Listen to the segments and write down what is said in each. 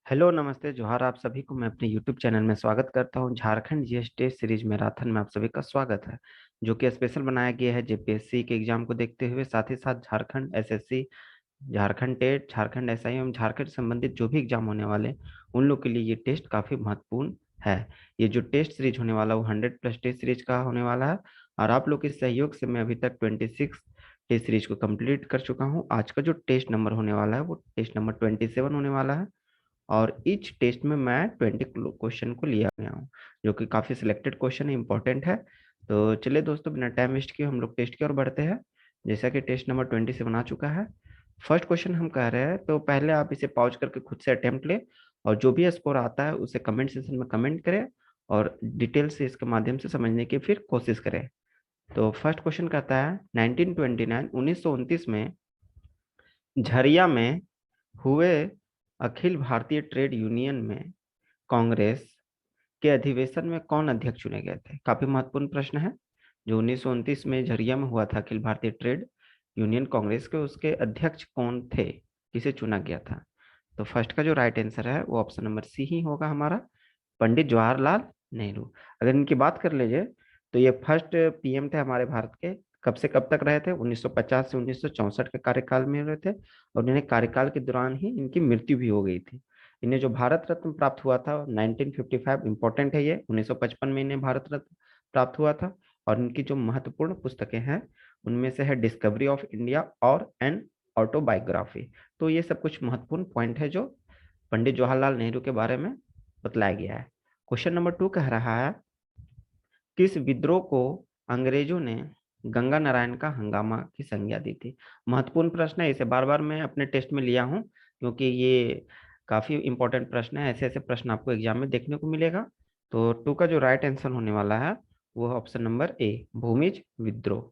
Hello, नमस्ते, जोहार आप सभी को मैं अपने यूट्यूब चैनल में स्वागत करता हूं। Jharkhand GS test series marathon में आप सभी का स्वागत है, जो कि स्पेशल बनाया गया है जेपीएससी के एग्जाम को देखते हुए। साथ ही साथ Jharkhand SSC, Jharkhand TET, Jharkhand SI एवं झारखंड से संबंधित जो भी एग्जाम होने वाले हैं, उन लोग के लिए ये टेस्ट काफी महत्वपूर्ण है। ये जो टेस्ट सीरीज होने वाला है वो 100+ टेस्ट सीरीज का होने वाला है, और आप लोग के सहयोग से मैं अभी तक 26 टेस्ट सीरीज को कंप्लीट कर चुका हूँ। आज का जो टेस्ट नंबर होने वाला है वो टेस्ट नंबर 27 होने वाला है, और इच टेस्ट में मैं 20 क्वेश्चन को लिया गया हूँ, जो कि काफी सिलेक्टेड क्वेश्चन है, इंपॉर्टेंट है। तो चलिए दोस्तों, बिना टाइम वेस्ट किए हम लोग टेस्ट की ओर बढ़ते हैं। जैसा कि टेस्ट नंबर 27 आ चुका है, फर्स्ट क्वेश्चन हम कह रहे हैं, तो पहले आप इसे पॉज करके खुद से अटेम्प्ट ले, और जो भी स्कोर आता है उसे कमेंट सेक्शन में कमेंट करें, और डिटेल से इसके माध्यम से समझने की फिर कोशिश करें। तो फर्स्ट क्वेश्चन कहता है 1929 1929 में झरिया में हुए अखिल भारतीय ट्रेड यूनियन में कांग्रेस के अधिवेशन में कौन अध्यक्ष चुने गए थे? काफी महत्वपूर्ण प्रश्न है। जो 1929 में झरिया में हुआ था अखिल भारतीय ट्रेड यूनियन कांग्रेस के, उसके अध्यक्ष कौन थे, किसे चुना गया था? तो फर्स्ट का जो राइट आंसर है वो ऑप्शन नंबर सी ही होगा हमारा, पंडित जवाहरलाल नेहरू। अगर इनकी बात कर लीजिए तो ये फर्स्ट पीएम थे हमारे भारत के। कब से कब तक रहे थे? 1950 से 1964 के कार्यकाल में रहे थे, और इन्हें कार्यकाल के दौरान ही इनकी मृत्यु भी हो गई थी। इन्हें जो भारत रत्न प्राप्त हुआ था 1955, इंपॉर्टेंट है ये, 1955 में इन्हें भारत रत्न प्राप्त हुआ था। और इनकी जो महत्वपूर्ण पुस्तकें हैं उनमें से है डिस्कवरी ऑफ इंडिया और एन ऑटोबायोग्राफी। तो ये सब कुछ महत्वपूर्ण पॉइंट है जो पंडित जवाहरलाल नेहरू के बारे में बतलाया गया है। क्वेश्चन नंबर 2 कह रहा है, किस विद्रोह को अंग्रेजों ने गंगा नारायण का हंगामा की संज्ञा दी थी? महत्वपूर्ण प्रश्न है, इसे बार बार मैं अपने टेस्ट में लिया हूं, क्योंकि ये काफी इंपॉर्टेंट प्रश्न है। ऐसे ऐसे प्रश्न आपको एग्जाम में देखने को मिलेगा। तो टू का जो राइट आंसर होने वाला है वो है ऑप्शन नंबर ए, भूमिज विद्रोह।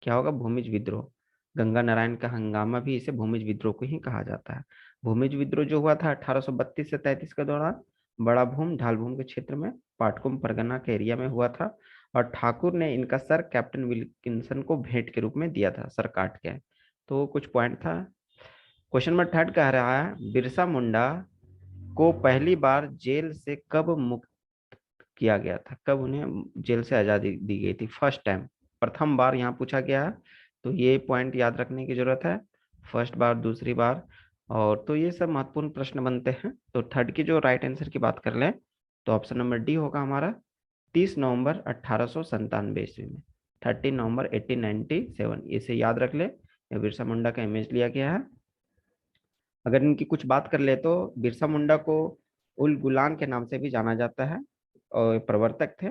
क्या होगा? भूमिज विद्रोह। गंगा नारायण का हंगामा भी इसे भूमिज विद्रोह को ही कहा जाता है। भूमिज विद्रोह जो हुआ था 1832 से 33 के दौरान बड़ा भूम ढाल भूम के क्षेत्र में पाटकुम परगना के एरिया में हुआ था, और ठाकुर ने इनका सर कैप्टन विल्किंसन को भेंट के रूप में दिया था, सर काट के। तो कुछ पॉइंट था। क्वेश्चन नंबर थर्ड कह रहा है, बिरसा मुंडा को पहली बार जेल से कब मुक्त किया गया था? कब उन्हें जेल से आजादी दी गई थी? फर्स्ट टाइम, प्रथम बार यहाँ पूछा गया है। तो ये पॉइंट याद रखने की जरूरत है, फर्स्ट बार, दूसरी बार। और तो ये सब महत्वपूर्ण प्रश्न बनते हैं। तो थर्ड की जो राइट आंसर की बात कर लें तो ऑप्शन नंबर डी होगा हमारा, 30 नवंबर 1897 ईस्वी में, 30 नवंबर 1897। इसे याद रख ले, ये बिरसा मुंडा का इमेज लिया गया है। अगर इनकी कुछ बात कर ले तो बिरसा मुंडा को उल गुलान के नाम से भी जाना जाता है, और प्रवर्तक थे।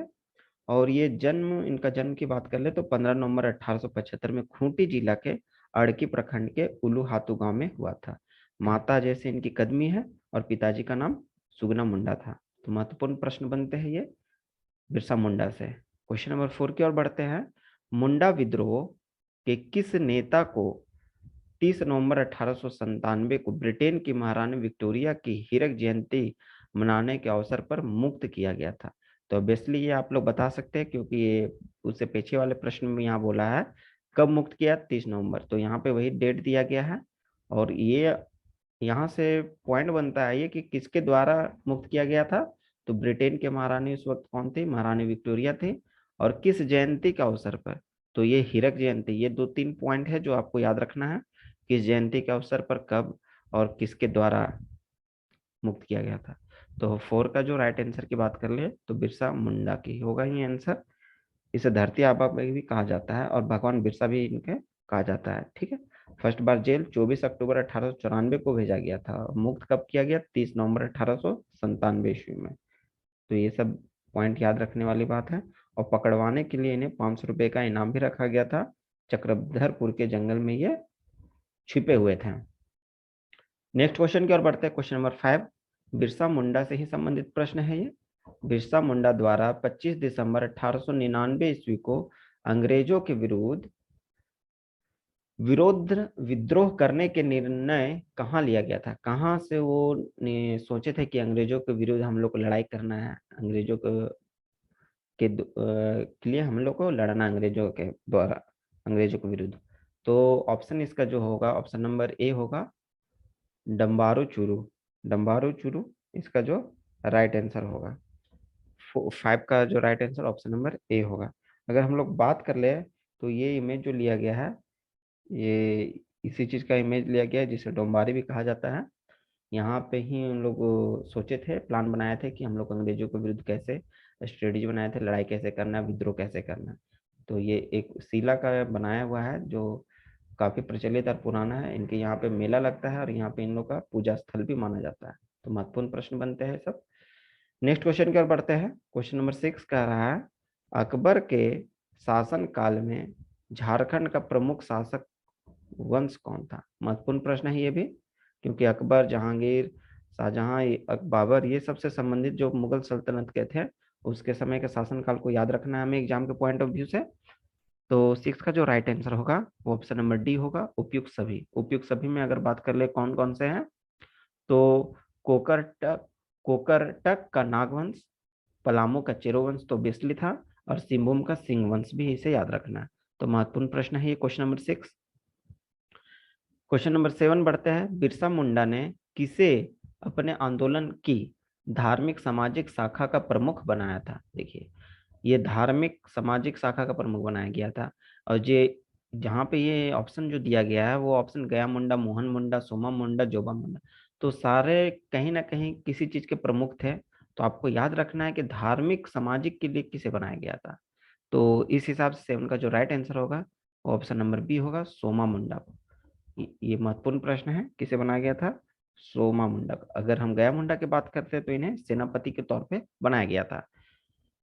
और ये जन्म, इनका जन्म की बात कर ले तो 15 नवंबर 1875 में खूंटी जिला के अड़की प्रखंड के उलूहातू गांव में हुआ था। माता जैसे इनकी कदमी है, और पिताजी का नाम सुगना मुंडा था। तो महत्वपूर्ण प्रश्न बनते हैं ये बिरसा मुंडा से। क्वेश्चन नंबर 4 की ओर बढ़ते हैं। मुंडा विद्रोह के किस नेता को 30 नवंबर 1897 को ब्रिटेन की महारानी विक्टोरिया की हीरक जयंती मनाने के अवसर पर मुक्त किया गया था? तो ऑब्वियसली ये आप लोग बता सकते हैं, क्योंकि ये उससे पीछे वाले प्रश्न में यहाँ बोला है कब मुक्त किया, 30 नवंबर, तो यहाँ पे वही डेट दिया गया है। और ये यहाँ से पॉइंट बनता है ये कि किसके द्वारा मुक्त किया गया था। तो ब्रिटेन के महारानी उस वक्त कौन थी? महारानी विक्टोरिया थी। और किस जयंती के अवसर पर? तो ये हीरक जयंती। ये दो तीन पॉइंट है जो आपको याद रखना है, किस जयंती के अवसर पर, कब, और किसके द्वारा मुक्त किया गया था। तो 4 का जो राइट आंसर की बात कर ले तो बिरसा मुंडा की होगा ही आंसर। इसे धरती आबा भी कहा जाता है, और भगवान बिरसा भी इनके कहा जाता है। ठीक है। फर्स्ट बार जेल 24 अक्टूबर 1894 को भेजा गया था, और मुक्त कब किया गया? 30 नवंबर 1897 ईस्वी में। तो ये सब पॉइंट याद रखने वाली बात है। और पकड़वाने के लिए इन्हें 500 रुपए का इनाम भी रखा गया था। चक्रधरपुर के जंगल में ये छिपे हुए थे। नेक्स्ट क्वेश्चन की ओर बढ़ते हैं, क्वेश्चन नंबर 5। बिरसा मुंडा से ही संबंधित प्रश्न है ये। बिरसा मुंडा द्वारा 25 दिसंबर 1899 ईस्वी को अंग्रेजों के विरुद्ध विरोध विद्रोह करने के निर्णय कहाँ लिया गया था? कहाँ से वो सोचे थे कि अंग्रेजों के विरुद्ध हम लोग को लड़ाई करना है, अंग्रेजों के लिए हम लोग को लड़ना, अंग्रेजों के द्वारा, अंग्रेजों के विरुद्ध। तो ऑप्शन इसका जो होगा, ऑप्शन नंबर ए होगा, डम्बारू चूरू। डम्बारू चूरू इसका जो राइट आंसर होगा। 5 का जो right answer option number A होगा। अगर हम लोग बात कर ले तो ये इमेज जो लिया गया है, ये इसी चीज का इमेज लिया गया है जिसे डोम्बारी भी कहा जाता है। यहाँ पे ही उन लोग सोचे थे, प्लान बनाए थे कि हम लोग अंग्रेजों के विरुद्ध कैसे स्ट्रेटेजी बनाए थे, लड़ाई कैसे करना है, विद्रोह कैसे करना है। तो ये एक शिला का बनाया हुआ है जो काफी प्रचलित और पुराना है। इनके यहाँ पे मेला लगता है और यहाँ पे इन लोग का पूजा स्थल भी माना जाता है। तो महत्वपूर्ण प्रश्न बनते हैं सब। नेक्स्ट क्वेश्चन की ओर बढ़ते हैं। क्वेश्चन नंबर 6 कह रहा है, अकबर के शासन काल में झारखंड का प्रमुख शासक वंश कौन था। महत्वपूर्ण प्रश्न है ये भी, क्योंकि अकबर, जहांगीर, शाहजहां, बाबर, ये सबसे संबंधित जो मुगल सल्तनत के थे उसके समय के शासनकाल को याद रखना है हमें एग्जाम के पॉइंट ऑफ व्यू से। तो 6 का जो राइट आंसर होगा वो ऑप्शन नंबर डी होगा, उपयुक्त सभी। उपयुक्त सभी में अगर बात कर ले कौन कौन से हैं, तो कोकरटक कोकरटक का नागवंश, पलामू का चेरोवंश तो बेसिकली था, और सिंहभूम का सिंह वंश भी, इसे याद रखना है। तो महत्वपूर्ण प्रश्न है ये क्वेश्चन नंबर 6। क्वेश्चन नंबर 7 बढ़ते हैं। बिरसा मुंडा ने किसे अपने आंदोलन की धार्मिक सामाजिक शाखा का प्रमुख बनाया था। देखिए, ये धार्मिक सामाजिक शाखा का प्रमुख बनाया गया था। और ये जहाँ पे ये ऑप्शन जो दिया गया है वो ऑप्शन गया मुंडा, मोहन मुंडा, सोमा मुंडा, जोबा मुंडा, तो सारे कहीं ना कहीं किसी चीज के प्रमुख थे। तो आपको याद रखना है कि धार्मिक सामाजिक के लिए किसे बनाया गया था। तो इस हिसाब से उनका जो राइट आंसर होगा वो ऑप्शन नंबर बी होगा, सोमा मुंडा को। ये महत्वपूर्ण प्रश्न है, किसे बनाया गया था, सोमा मुंडा को। अगर हम गया मुंडा की बात करते हैं तो इन्हें सेनापति के तौर पे बनाया गया था।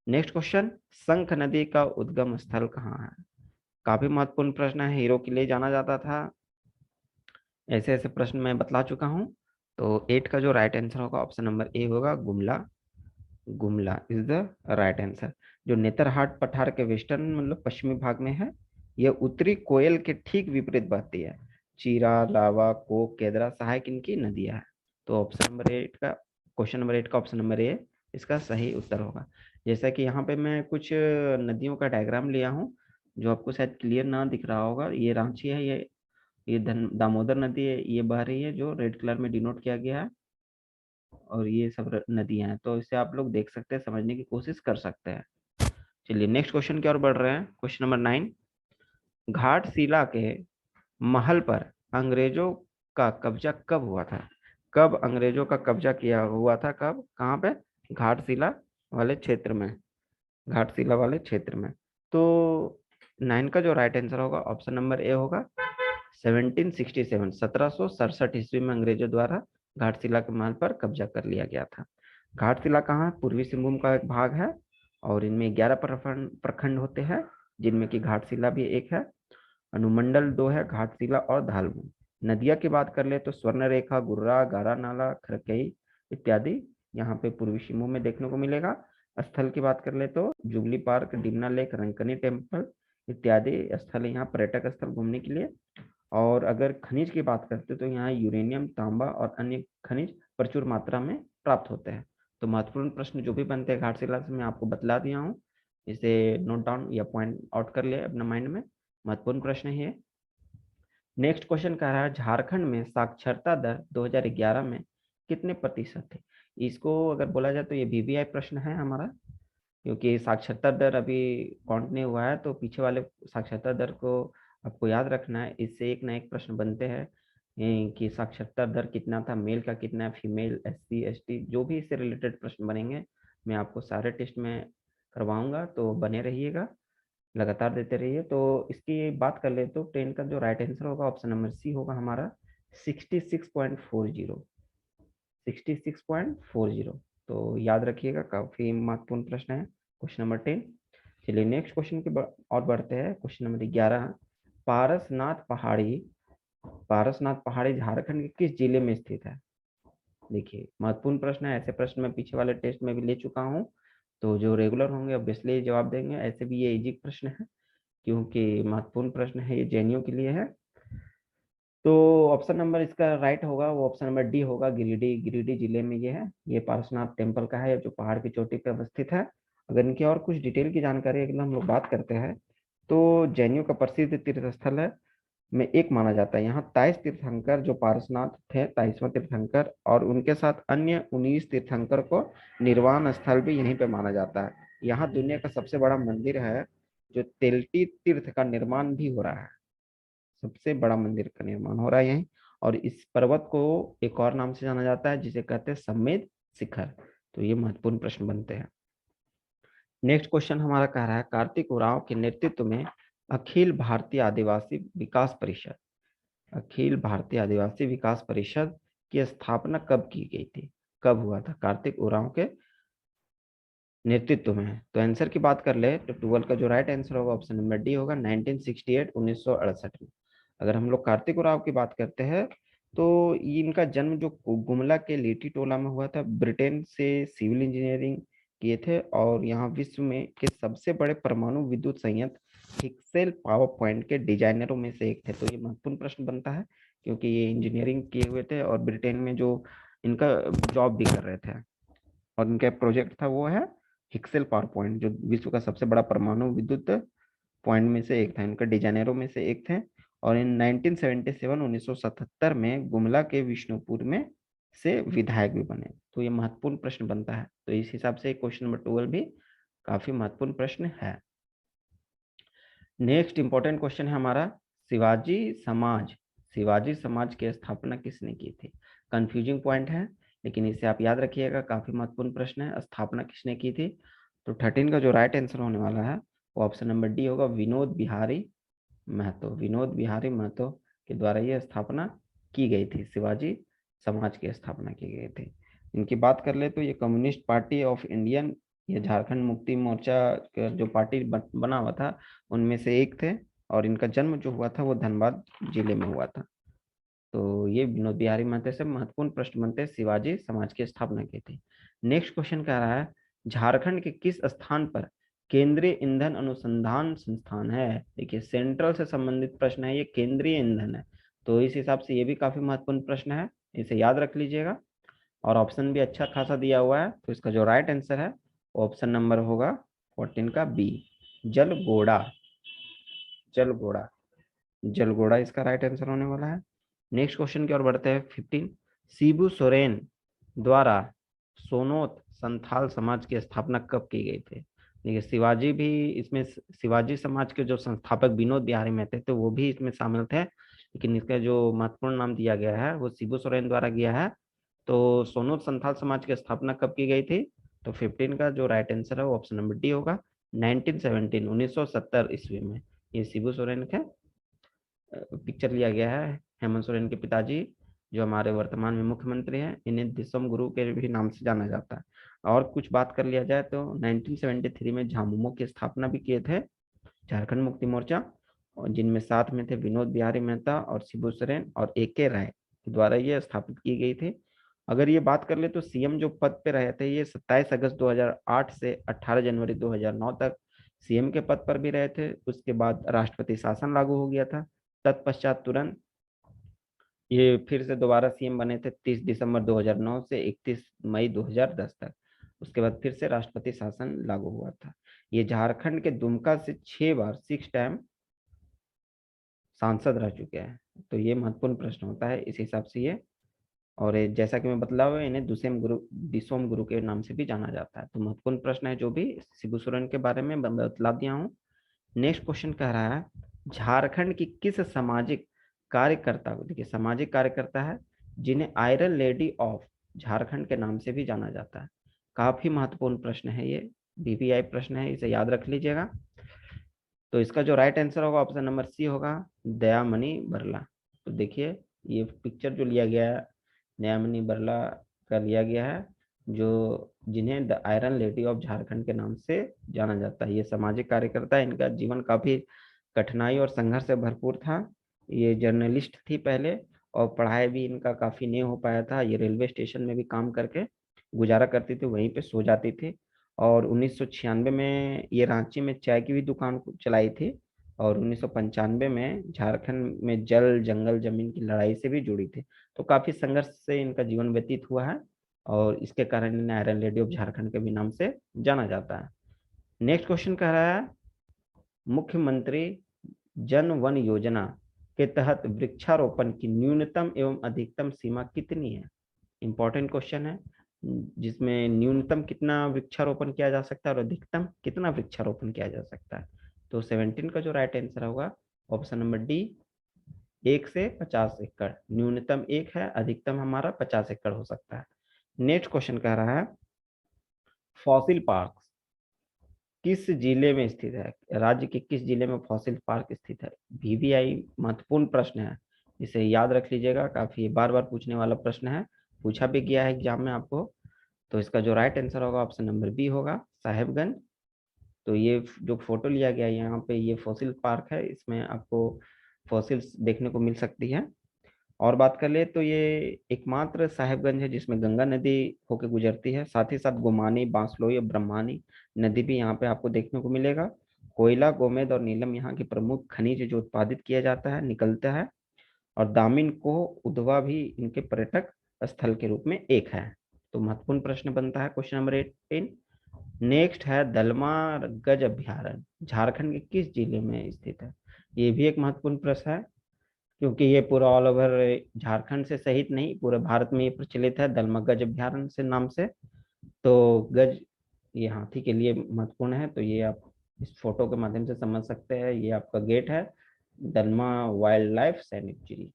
नेक्स्ट क्वेश्चन, शंख नदी का उद्गम स्थल कहाँ है। काफी महत्वपूर्ण प्रश्न है, हीरो के लिए जाना जाता था। ऐसे ऐसे प्रश्न मैं बतला चुका हूँ। तो 8 का जो राइट आंसर होगा ऑप्शन नंबर ए होगा, Gumla. Gumla is the right answer, जो नेतरहाट पठार के वेस्टर्न मतलब पश्चिमी भाग में है। यह उत्तरी कोयल के ठीक विपरीत बहती है। चीरा, लावा, कोक, केदरा सहायक इनकी नदियां है। तो ऑप्शन नंबर 8 का, क्वेश्चन नंबर 8 का ऑप्शन नंबर ए इसका सही उत्तर होगा। जैसा कि यहाँ पे मैं कुछ नदियों का डायग्राम लिया हूँ जो आपको शायद क्लियर ना दिख रहा होगा। ये रांची है, ये दामोदर नदी है, ये बह रही है जो रेड कलर में डिनोट किया गया है। और ये सब नदियां हैं, तो इसे आप लोग देख सकते हैं, समझने की कोशिश कर सकते हैं। चलिए नेक्स्ट क्वेश्चन की ओर बढ़ रहे हैं। क्वेश्चन नंबर 9, घाटशिला के महल पर अंग्रेजों का कब्जा कब हुआ था। कब अंग्रेजों का कब्जा किया हुआ था, कब, कहाँ पे, घाटशिला वाले क्षेत्र में। घाटशिला वाले क्षेत्र में। तो 9 का जो राइट आंसर होगा ऑप्शन नंबर ए होगा, 1767, 1767 ईस्वी में अंग्रेजों द्वारा घाटशिला के महल पर कब्जा कर लिया गया था। घाटशिला कहाँ है, पूर्वी सिंहभूम का एक भाग है और इनमें 11 प्रखंड प्रखंड होते हैं, जिनमें कि घाटशिला भी एक है। अनुमंडल 2 है, घाटशिला और धालगुन। नदिया की बात कर ले तो स्वर्ण रेखा, गुर्रा, गारा नाला, खरकई इत्यादि यहाँ पे पूर्वी सिंहभूम में देखने को मिलेगा। स्थल की बात कर ले तो Jubilee Park, Dimna lake, Rankini temple इत्यादि स्थल यहाँ पर्यटक स्थल घूमने के लिए। और अगर खनिज की बात करते तो यहाँ यूरेनियम, तांबा और अन्य खनिज प्रचुर मात्रा में प्राप्त होते हैं। तो महत्वपूर्ण प्रश्न जो भी बनते हैं घाटशिला से मैं आपको बतला दिया हूँ, इसे नोट डाउन या पॉइंट आउट कर ले अपने माइंड में। महत्वपूर्ण प्रश्न है। नेक्स्ट क्वेश्चन कह रहा है, झारखंड में साक्षरता दर 2011 में कितने प्रतिशत थे। इसको अगर बोला जाए तो ये वीवीआई प्रश्न है हमारा, क्योंकि साक्षरता दर अभी काउंट नहीं हुआ है। तो पीछे वाले साक्षरता दर को आपको याद रखना है, इससे एक ना एक प्रश्न बनते हैं कि साक्षरता दर कितना था, मेल का कितना है, फीमेल, एससी एसटी, जो भी इससे रिलेटेड प्रश्न बनेंगे मैं आपको सारे टेस्ट में करवाऊंगा। तो बने रहिएगा, लगातार देते रहिए। तो इसकी बात कर ले तो 10 का जो राइट आंसर होगा ऑप्शन नंबर सी होगा हमारा, 66.40, 66.40। तो याद रखिएगा, काफी महत्वपूर्ण प्रश्न है क्वेश्चन नंबर 10। चलिए नेक्स्ट क्वेश्चन की और बढ़ते हैं। क्वेश्चन नंबर 11, पारसनाथ पहाड़ी, पारसनाथ पहाड़ी झारखंड के किस जिले में स्थित है। देखिए महत्वपूर्ण प्रश्न है, ऐसे प्रश्न मैं पीछे वाले टेस्ट में भी ले चुका हूँ। तो जो रेगुलर होंगे ऑब्वियसली जवाब देंगे। ऐसे भी ये इजी प्रश्न है क्योंकि महत्वपूर्ण प्रश्न है, ये जेएनयू के लिए है। तो ऑप्शन नंबर इसका राइट होगा वो ऑप्शन नंबर डी होगा, गिरिडीह। गिरिडीह जिले में ये है, ये पारसनाथ टेम्पल का है जो पहाड़ की चोटी पर अवस्थित है। अगर इनकी और कुछ डिटेल की जानकारी अगर हम लोग बात करते हैं तो जेएनयू का प्रसिद्ध तीर्थ स्थल है में एक माना जाता है। यहाँ 23 तीर्थंकर जो पारसनाथ थे, 23वां तीर्थंकर, और उनके साथ अन्य 19 तीर्थंकर को निर्वाण स्थल भी यहीं पे माना जाता है। यहाँ दुनिया का सबसे बड़ा मंदिर है, जो तेल्टी तीर्थ का निर्माण भी हो रहा है। सबसे बड़ा मंदिर का निर्माण हो रहा है यहीं। और इस पर्वत को एक और नाम से जाना जाता है, जिसे कहते हैं समेत शिखर। तो ये महत्वपूर्ण प्रश्न बनते हैं। नेक्स्ट क्वेश्चन हमारा कह रहा है, कार्तिक उरांव के नेतृत्व में अखिल भारतीय आदिवासी विकास परिषद, अखिल भारतीय आदिवासी विकास परिषद की स्थापना कब की गई थी? कब हुआ था? कार्तिक उरांव के नेतृत्व में है। तो आंसर की बात कर ले तो 12 का जो राइट आंसर होगा ऑप्शन नंबर डी होगा, 1968, 1968 में। अगर हम लोग कार्तिक उरांव की बात करते हैं तो इनका जन्म जो गुमला के लेटी टोला में हुआ था। ब्रिटेन से सिविल इंजीनियरिंग किए थे और यहाँ विश्व में के सबसे बड़े परमाणु विद्युत संयंत्र हिक्सेल पावर पॉइंट के डिजाइनरों में से एक थे। तो ये महत्वपूर्ण प्रश्न बनता है, क्योंकि ये इंजीनियरिंग किए हुए थे और ब्रिटेन में जो इनका जॉब भी कर रहे थे, और इनका प्रोजेक्ट था वो है हिक्सेल पावर पॉइंट, जो विश्व का सबसे बड़ा परमाणु विद्युत पॉइंट में से एक था। इनका डिजाइनरों में से एक थे। और इन 1977 1977 में गुमला के विष्णुपुर में से विधायक भी बने। तो ये महत्वपूर्ण प्रश्न बनता है। तो इस हिसाब से क्वेश्चन नंबर 12 भी काफी महत्वपूर्ण प्रश्न है। नेक्स्ट इंपॉर्टेंट क्वेश्चन है हमारा, शिवाजी समाज, शिवाजी समाज की स्थापना किसने की थी? कंफ्यूजिंग पॉइंट है, लेकिन इसे आप याद रखिएगा, काफी महत्वपूर्ण प्रश्न है। स्थापना किसने की थी? तो 13 का जो राइट आंसर होने वाला है वो ऑप्शन नंबर डी होगा, विनोद बिहारी महतो। विनोद बिहारी महतो के द्वारा यह स्थापना की गई थी, शिवाजी समाज की स्थापना की गई थी। इनकी बात कर ले तो ये कम्युनिस्ट पार्टी ऑफ इंडियन, ये झारखंड मुक्ति मोर्चा का जो पार्टी बना हुआ था उनमें से एक थे। और इनका जन्म जो हुआ था वो धनबाद जिले में हुआ था। तो ये विनोद बिहारी महतो से महत्वपूर्ण प्रश्न बनते हैं, शिवाजी समाज की स्थापना की थी। नेक्स्ट क्वेश्चन कह रहा है, झारखंड के किस स्थान पर केंद्रीय ईंधन अनुसंधान संस्थान है? देखिए सेंट्रल से संबंधित प्रश्न है, ये केंद्रीय ईंधन है। तो इस हिसाब से ये भी काफी महत्वपूर्ण प्रश्न है, इसे याद रख लीजिएगा। और ऑप्शन भी अच्छा खासा दिया हुआ है। तो इसका जो राइट आंसर है ऑप्शन नंबर होगा 14 का बी, जलगोड़ा। जलगोड़ा, जलगोड़ा इसका राइट आंसर होने वाला है। नेक्स्ट क्वेश्चन की ओर बढ़ते हैं। 15, शिबू सोरेन द्वारा सोनोत संथाल समाज की स्थापना कब की गई थी? देखिए शिवाजी भी इसमें, शिवाजी समाज के जो संस्थापक विनोद बिहारी महतो थे वो भी इसमें शामिल थे, लेकिन इसका जो महत्वपूर्ण नाम दिया गया है वो शिबू सोरेन द्वारा गया है। तो सोनोत संथाल समाज की स्थापना कब की गई थी? तो 15 का जो राइट आंसर है वो ऑप्शन नंबर डी होगा, 1917, 1970 ईस्वी में। ये शिबू सोरेन के पिक्चर लिया गया है। हेमंत सोरेन के पिताजी जो हमारे वर्तमान में मुख्यमंत्री हैं, इन्हें दिसम गुरु के भी नाम से जाना जाता है। और कुछ बात कर लिया जाए तो 1973 में झामुमो की स्थापना भी किए थे झारखंड मुक्ति मोर्चा, और जिनमें साथ में थे विनोद बिहारी मेहता और शिबू सोरेन और AK राय के द्वारा ये स्थापित की गई थी। अगर ये बात कर ले तो सीएम जो पद पे रहे थे ये 27 अगस्त 2008 से 18 जनवरी 2009 तक सीएम के पद पर भी रहे थे। उसके बाद राष्ट्रपति शासन लागू हो गया था। तत्पश्चात तुरंत ये फिर से दोबारा सीएम बने थे 30 दिसंबर 2009 से 31 मई 2010 तक। उसके बाद फिर से राष्ट्रपति शासन लागू हुआ था। ये झारखंड के दुमका से 6 बार 6 टाइम सांसद रह चुके हैं। तो ये महत्वपूर्ण प्रश्न होता है इस हिसाब से ये। और जैसा कि मैं बतला हुआ, इन्हें दिसोम गुरु के नाम से भी जाना जाता है। तो महत्वपूर्ण प्रश्न है जो भी शिबू सोरेन के बारे में बतला दिया हूँ। नेक्स्ट क्वेश्चन कह रहा है, झारखंड की किस सामाजिक कार्यकर्ता को, देखिए सामाजिक कार्यकर्ता है जिन्हें आयरन लेडी ऑफ झारखंड के नाम से भी जाना जाता है। काफी महत्वपूर्ण प्रश्न है ये, BPI प्रश्न है, इसे याद रख लीजिएगा। तो इसका जो राइट आंसर होगा ऑप्शन नंबर सी होगा, दयामणि बरला। तो देखिए ये पिक्चर जो लिया गया है दयामणि बरला का लिया गया है, जो जिन्हें the iron lady of Jharkhand के नाम से जाना जाता है। ये सामाजिक कार्यकर्ता है, इनका जीवन काफी कठिनाई और संघर्ष से भरपूर था। ये जर्नलिस्ट थी पहले, और पढ़ाई भी इनका काफी नहीं हो पाया था। ये रेलवे स्टेशन में भी काम करके गुजारा करती थी, वहीं पे सो जाती थी। और 1996 में ये रांची में चाय की भी दुकान चलाई थी। और 1995 में झारखंड में जल जंगल जमीन की लड़ाई से भी जुड़ी थी। तो काफी संघर्ष से इनका जीवन व्यतीत हुआ है, और इसके कारण इन्हें आयरन लेडी ऑफ झारखंड के भी नाम से जाना जाता है। नेक्स्ट क्वेश्चन कह रहा है, मुख्यमंत्री जन वन योजना के तहत वृक्षारोपण की न्यूनतम एवं अधिकतम सीमा कितनी है? इंपॉर्टेंट क्वेश्चन है, जिसमें न्यूनतम कितना वृक्षारोपण किया जा सकता है और अधिकतम कितना वृक्षारोपण किया जा सकता है। तो 17 का जो राइट आंसर होगा ऑप्शन नंबर डी, 1 से 50 एकड़। न्यूनतम 1 है, अधिकतम हमारा 50 एकड़ हो सकता है। नेक्स्ट क्वेश्चन कह रहा है फॉसिल पार्क किस जिले में स्थित है? राज्य के किस जिले में फॉसिल पार्क स्थित है? वीवीआई महत्वपूर्ण प्रश्न है, इसे याद रख लीजिएगा, काफी बार बार पूछने वाला प्रश्न है, पूछा भी गया है एग्जाम में आपको। तो इसका जो राइट आंसर होगा ऑप्शन नंबर बी होगा, साहेबगंज। तो ये जो फोटो लिया गया है यहाँ पे, ये फॉसिल पार्क है, इसमें आपको फॉसिल्स देखने को मिल सकती है। और बात कर ले तो ये एकमात्र साहिबगंज है जिसमें गंगा नदी होकर गुजरती है। साथ ही साथ गोमानी, बांसलोई और ब्रह्मानी नदी भी यहाँ पे आपको देखने को मिलेगा। कोयला, गोमेद और नीलम यहाँ के प्रमुख खनिज जो उत्पादित किया जाता है, निकलता है। और दामिन को उधवा भी इनके पर्यटक स्थल के रूप में एक है। तो महत्वपूर्ण प्रश्न बनता है क्वेश्चन नंबर 18। नेक्स्ट है दलमा गज अभ्यारण्य झारखंड के किस जिले में स्थित है? ये भी एक महत्वपूर्ण प्रश्न है, क्योंकि ये पूरा ऑल ओवर झारखंड से सहित नहीं, पूरे भारत में ये प्रचलित है दलमा गज अभ्यारण्य से नाम से। तो गज ये हाथी के लिए महत्वपूर्ण है, तो ये आप इस फोटो के माध्यम से समझ सकते हैं। ये आपका गेट है दलमा वाइल्ड लाइफ सेंचुरी,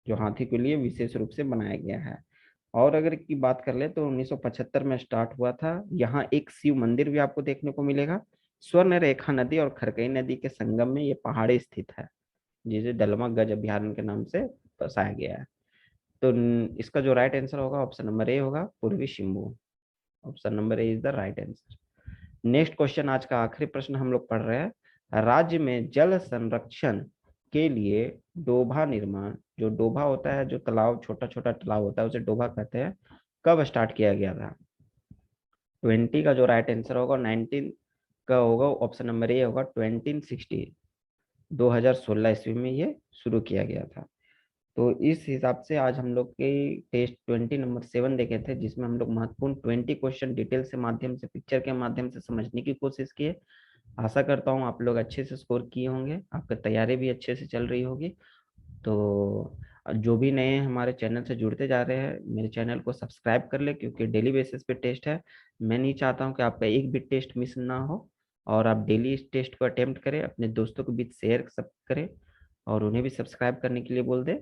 जो हाथी के लिए विशेष रूप से बनाया गया है। और अगर की बात कर ले तो 1975 में स्टार्ट हुआ था। यहाँ एक शिव मंदिर भी आपको देखने को मिलेगा। स्वर्ण रेखा नदी और खरकई नदी के संगम में ये पहाड़ी स्थित है, जिसे दलमा गज अभ्यारण्य के नाम से बसाया गया है। तो इसका जो राइट आंसर होगा ऑप्शन नंबर ए होगा, पूर्वी Singhbhum. Option number A is the right answer. Next question, आज का आखिरी प्रश्न हम लोग पढ़ रहे हैं। राज्य में जल संरक्षण के लिए डोभा निर्माण, जो डोभा होता है, जो तालाब, छोटा छोटा तालाब होता है, उसे डोभा कहते हैं, कब स्टार्ट किया गया था? 20 का जो राइट आंसर होगा, 19 का होगा ऑप्शन नंबर ए होगा, 2016, 2016 ईस्वी में ये शुरू किया गया था। तो इस हिसाब से आज हम लोग के टेस्ट 20 नंबर 7 देखे थे, जिसमें हम लोग महत्वपूर्ण 20 क्वेश्चन डिटेल से माध्यम से, पिक्चर के माध्यम से समझने की कोशिश किए। आशा करता हूँ आप लोग अच्छे से स्कोर किए होंगे, आपकी तैयारी भी अच्छे से चल रही होगी। तो जो भी नए हमारे चैनल से जुड़ते जा रहे हैं, मेरे चैनल को सब्सक्राइब कर ले, क्योंकि डेली बेसिस पे टेस्ट है। मैं नहीं चाहता हूँ कि आपका एक भी टेस्ट मिस ना हो, और आप डेली इस टेस्ट को अटेम्प्ट करें, अपने दोस्तों के बीच शेयर सब करें, और उन्हें भी सब्सक्राइब करने के लिए बोल दे।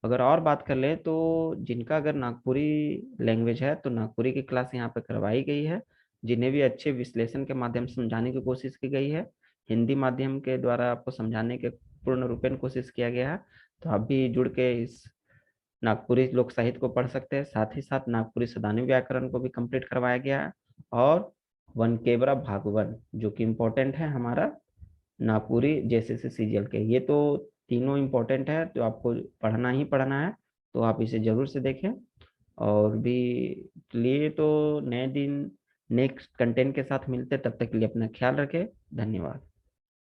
अगर और बात कर ले तो जिनका अगर नागपुरी लैंग्वेज है, तो नागपुरी की क्लास यहाँ पे करवाई गई है, जिन्हें भी अच्छे विश्लेषण के माध्यम से समझाने की कोशिश की गई है। हिंदी माध्यम के द्वारा आपको समझाने के पूर्ण रूपेण कोशिश किया गया है। तो आप भी जुड़ के इस नागपुरी लोक साहित्य को पढ़ सकते हैं। साथ ही साथ नागपुरी सदानी व्याकरण को भी कंप्लीट करवाया गया है। और वनकेवरा भागवन, जो कि इम्पोर्टेंट है हमारा नागपुरी जैसे से सीजीएल के, ये तो तीनों इम्पोर्टेंट है, तो आपको पढ़ना ही पढ़ना है। तो आप इसे जरूर से देखें। और भी लिए तो नए दिन नेक्स्ट कंटेंट के साथ मिलते, तब तक के लिए अपना ख्याल रखें। धन्यवाद।